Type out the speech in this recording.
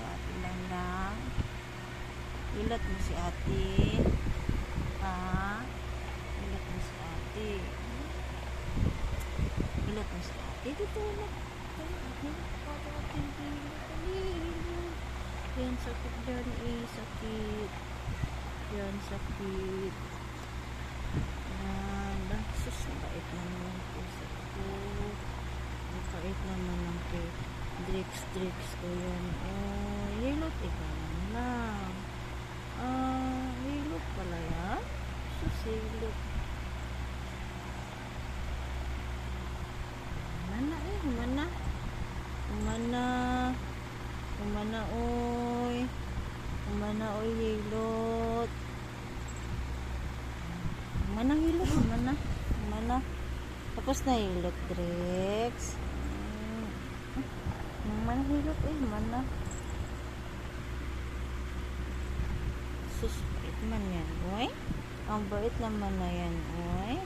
ate lang lang. Ilat mo si ate. Ha? Ilat mo si ate. Ilat mo si ate. Dito ulit. Yan, sakit dyan eh. Sakit. Yan, sakit. Yan. Sus, mabait naman ang puso ko. Mabait naman ang Drix ko yan. Oh, hilot ikaw lang. Hilot pala yan. Sus, hilot. Humana eh, humana. Humana oy. Humana oy, hilot. Humana. Tapos na hilot, Drix. Humana hilot eh, humana. Sus, bait man yan, oy. Ang bait naman na yan, oy.